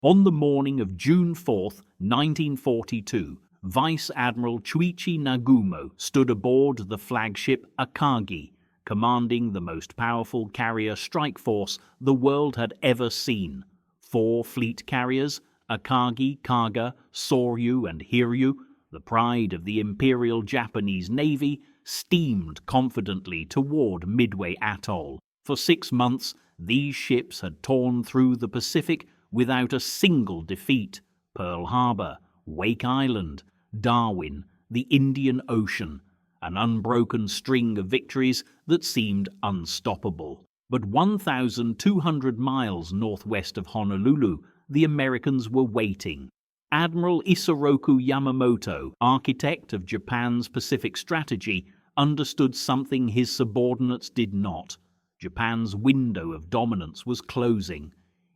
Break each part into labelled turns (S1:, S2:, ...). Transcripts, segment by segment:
S1: On the morning of June 4th, 1942, Vice Admiral Chuichi Nagumo stood aboard the flagship Akagi, commanding the most powerful carrier strike force the world had ever seen. 4 fleet carriers, Akagi, Kaga, Soryu, and Hiryu, the pride of the Imperial Japanese Navy, steamed confidently toward Midway Atoll. For 6 months, these ships had torn through the Pacific without a single defeat. Pearl Harbor, Wake Island, Darwin, the Indian Ocean, an unbroken string of victories that seemed unstoppable. But 1,200 miles northwest of Honolulu, the Americans were waiting. Admiral Isoroku Yamamoto, architect of Japan's Pacific strategy, understood something his subordinates did not. Japan's window of dominance was closing.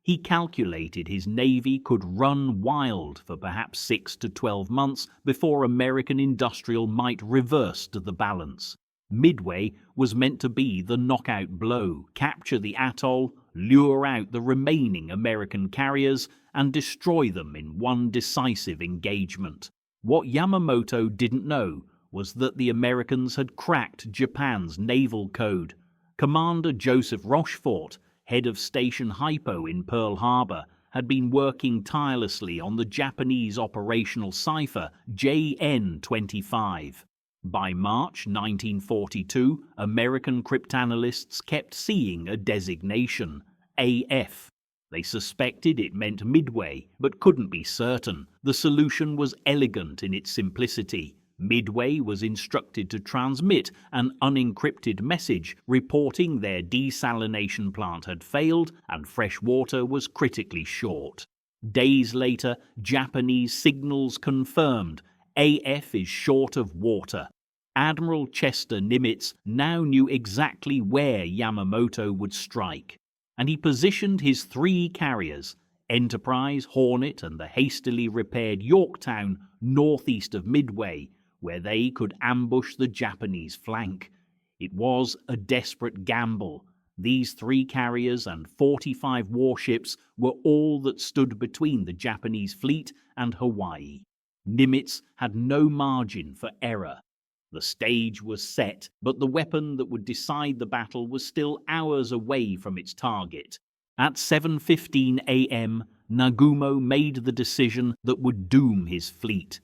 S1: He calculated his navy could run wild for perhaps 6 to 12 months before American industrial might reverse to the balance. Midway was meant to be the knockout blow, capture the atoll, lure out the remaining American carriers, and destroy them in one decisive engagement. What Yamamoto didn't know was that the Americans had cracked Japan's naval code. Commander Joseph Rochefort, head of Station Hypo in Pearl Harbor, had been working tirelessly on the Japanese operational cipher JN-25. By March 1942, American cryptanalysts kept seeing a designation, AF. They suspected it meant Midway, but couldn't be certain. The solution was elegant in its simplicity. Midway was instructed to transmit an unencrypted message reporting their desalination plant had failed and fresh water was critically short. Days later, Japanese signals confirmed AF is short of water. Admiral Chester Nimitz now knew exactly where Yamamoto would strike, and he positioned his 3 carriers, Enterprise, Hornet, and the hastily repaired Yorktown, northeast of Midway, where they could ambush the Japanese flank. It was a desperate gamble. These 3 carriers and 45 warships were all that stood between the Japanese fleet and Hawaii. Nimitz had no margin for error. The stage was set, but the weapon that would decide the battle was still hours away from its target. At 7:15 a.m., Nagumo made the decision that would doom his fleet.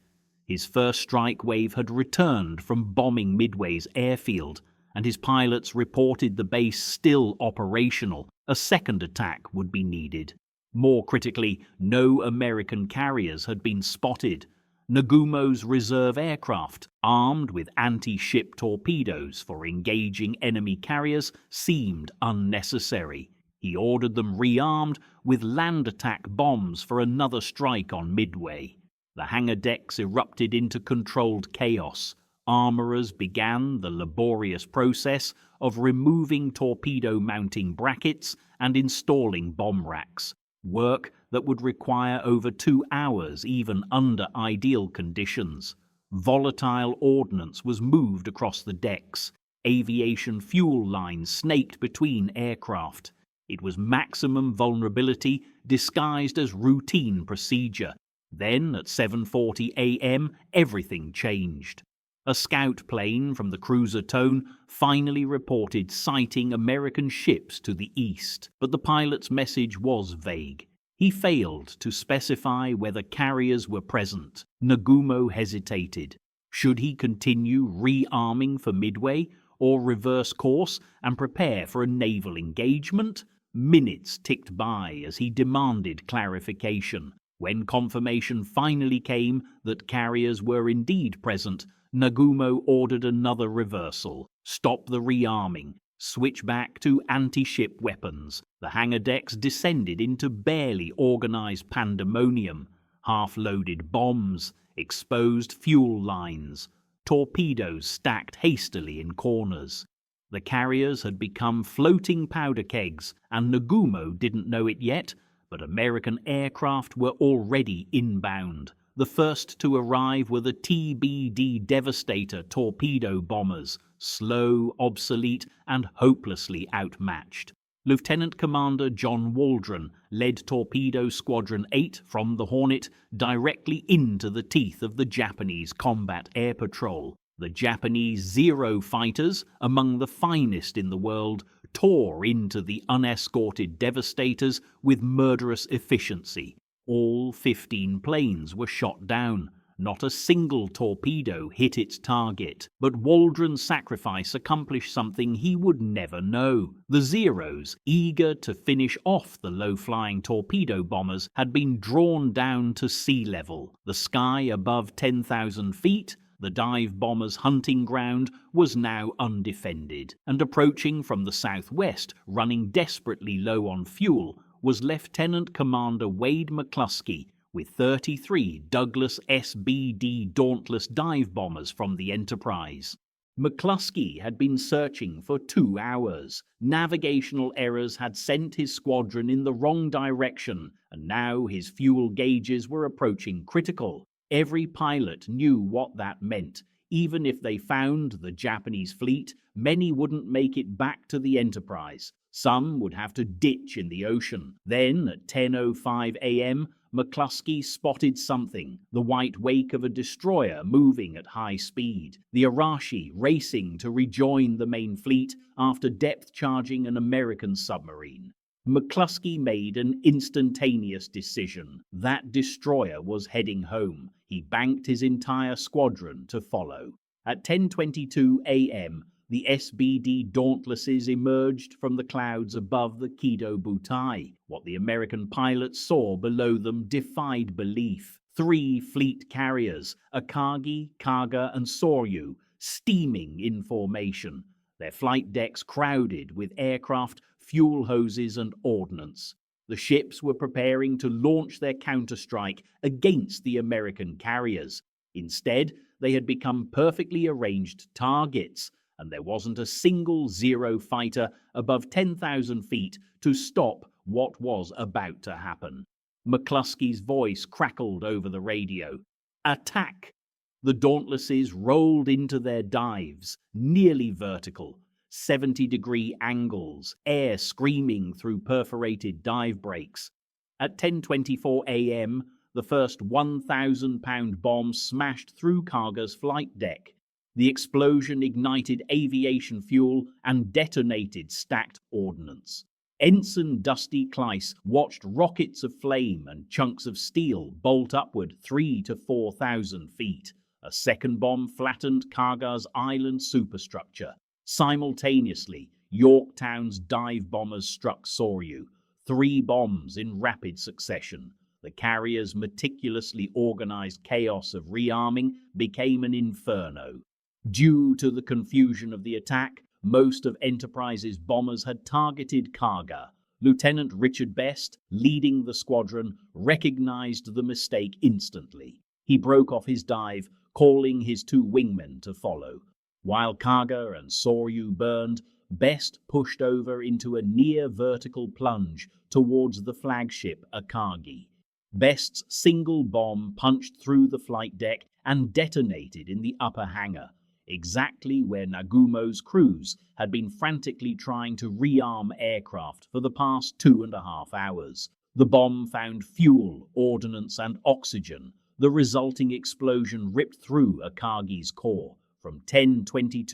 S1: His first strike wave had returned from bombing Midway's airfield, and his pilots reported the base still operational. A second attack would be needed. More critically, no American carriers had been spotted. Nagumo's reserve aircraft, armed with anti-ship torpedoes for engaging enemy carriers, seemed unnecessary. He ordered them rearmed with land attack bombs for another strike on Midway. The hangar decks erupted into controlled chaos. Armourers began the laborious process of removing torpedo mounting brackets and installing bomb racks, work that would require over 2 hours even under ideal conditions. Volatile ordnance was moved across the decks. Aviation fuel lines snaked between aircraft. It was maximum vulnerability disguised as routine procedure. Then, at 7:40 a.m., everything changed. A scout plane from the cruiser Tone finally reported sighting American ships to the east, but the pilot's message was vague. He failed to specify whether carriers were present. Nagumo hesitated. Should he continue rearming for Midway, or reverse course and prepare for a naval engagement? Minutes ticked by as he demanded clarification. When confirmation finally came that carriers were indeed present, Nagumo ordered another reversal. Stop the rearming. Switch back to anti-ship weapons. The hangar decks descended into barely organized pandemonium. Half-loaded bombs, exposed fuel lines, torpedoes stacked hastily in corners. The carriers had become floating powder kegs, and Nagumo didn't know it yet, but American aircraft were already inbound. The first to arrive were the TBD Devastator torpedo bombers, slow, obsolete, and hopelessly outmatched. Lieutenant Commander John Waldron led Torpedo Squadron 8 from the Hornet directly into the teeth of the Japanese combat air patrol. The Japanese Zero fighters, among the finest in the world, tore into the unescorted devastators with murderous efficiency. All 15 planes were shot down. Not a single torpedo hit its target, but Waldron's sacrifice accomplished something he would never know. The Zeros, eager to finish off the low-flying torpedo bombers, had been drawn down to sea level. The sky above 10,000 feet, the dive bombers' hunting ground, was now undefended, and approaching from the southwest, running desperately low on fuel, was Lieutenant Commander Wade McCluskey, with 33 Douglas SBD Dauntless dive bombers from the Enterprise. McCluskey had been searching for 2 hours. Navigational errors had sent his squadron in the wrong direction, and now his fuel gauges were approaching critical. Every pilot knew what that meant. Even if they found the Japanese fleet, many wouldn't make it back to the Enterprise. Some would have to ditch in the ocean. Then, at 10:05 a.m., McCluskey spotted something, the white wake of a destroyer moving at high speed, the Arashi racing to rejoin the main fleet after depth charging an American submarine. McCluskey made an instantaneous decision. That destroyer was heading home. He banked his entire squadron to follow. At 10:22 a.m., the SBD Dauntlesses emerged from the clouds above the Kido Butai. What the American pilots saw below them defied belief. 3 fleet carriers, Akagi, Kaga, and Soryu, steaming in formation, their flight decks crowded with aircraft, fuel hoses, and ordnance. The ships were preparing to launch their counterstrike against the American carriers. Instead, they had become perfectly arranged targets, and there wasn't a single Zero fighter above 10,000 feet to stop what was about to happen. McCluskey's voice crackled over the radio. Attack! The Dauntlesses rolled into their dives, nearly vertical, 70-degree angles, air screaming through perforated dive brakes. At 10:24 a.m., the first 1,000-pound bomb smashed through Kaga's flight deck. The explosion ignited aviation fuel and detonated stacked ordnance. Ensign Dusty Clyce watched rockets of flame and chunks of steel bolt upward 3,000 to 4,000 feet. A second bomb flattened Kaga's island superstructure. Simultaneously, Yorktown's dive bombers struck Soryu. 3 bombs in rapid succession. The carrier's meticulously organized chaos of rearming became an inferno. Due to the confusion of the attack, most of Enterprise's bombers had targeted Kaga. Lieutenant Richard Best, leading the squadron, recognized the mistake instantly. He broke off his dive, calling his 2 wingmen to follow. While Kaga and Soryu burned, Best pushed over into a near-vertical plunge towards the flagship Akagi. Best's single bomb punched through the flight deck and detonated in the upper hangar, exactly where Nagumo's crews had been frantically trying to rearm aircraft for the past 2.5 hours. The bomb found fuel, ordnance, and oxygen. The resulting explosion ripped through Akagi's core. From 10:22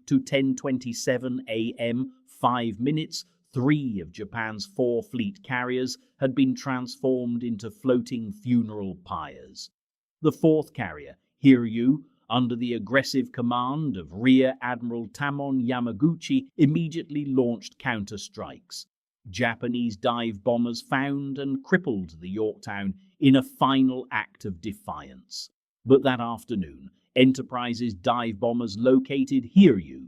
S1: to 10:27 a.m., 5 minutes, 3 of Japan's 4 fleet carriers had been transformed into floating funeral pyres. The 4th carrier, Hiryu, under the aggressive command of Rear Admiral Tamon Yamaguchi, immediately launched counter-strikes. Japanese dive bombers found and crippled the Yorktown in a final act of defiance. But that afternoon, Enterprise's dive bombers located Hiryu.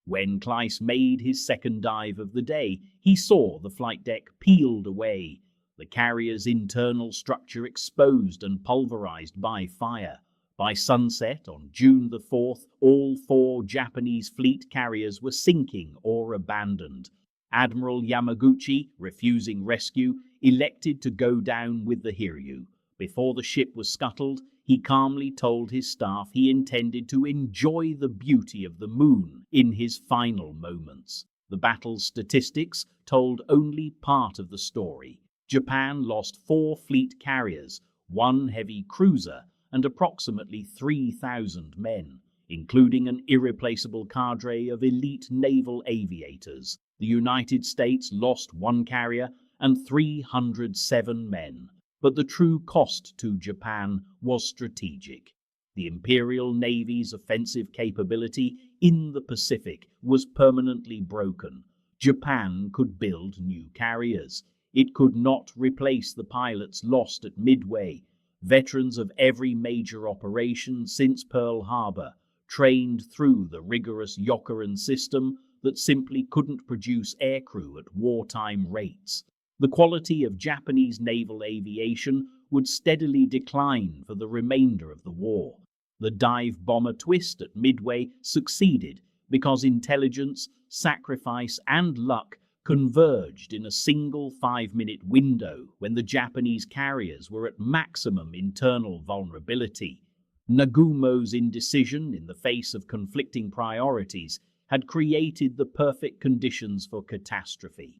S1: When Clyce made his second dive of the day, he saw the flight deck peeled away, the carrier's internal structure exposed and pulverized by fire. By sunset on June the 4th, all 4 Japanese fleet carriers were sinking or abandoned. Admiral Yamaguchi, refusing rescue, elected to go down with the Hiryu. Before the ship was scuttled, he calmly told his staff he intended to enjoy the beauty of the moon in his final moments. The battle's statistics told only part of the story. Japan lost 4 fleet carriers, 1 heavy cruiser, and approximately 3,000 men, including an irreplaceable cadre of elite naval aviators. The United States lost 1 carrier and 307 men, but the true cost to Japan was strategic. The Imperial Navy's offensive capability in the Pacific was permanently broken. Japan could build new carriers. It could not replace the pilots lost at Midway, veterans of every major operation since Pearl Harbor, trained through the rigorous Yokorin system that simply couldn't produce aircrew at wartime rates. The quality of Japanese naval aviation would steadily decline for the remainder of the war. The dive bomber twist at Midway succeeded because intelligence, sacrifice, and luck converged in a single 5-minute window when the Japanese carriers were at maximum internal vulnerability. Nagumo's indecision in the face of conflicting priorities had created the perfect conditions for catastrophe.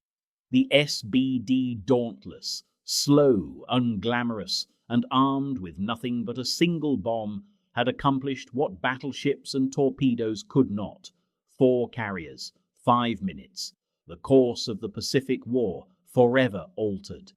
S1: The SBD Dauntless, slow, unglamorous, and armed with nothing but a single bomb, had accomplished what battleships and torpedoes could not. 4 carriers, 5 minutes. The course of the Pacific War forever altered.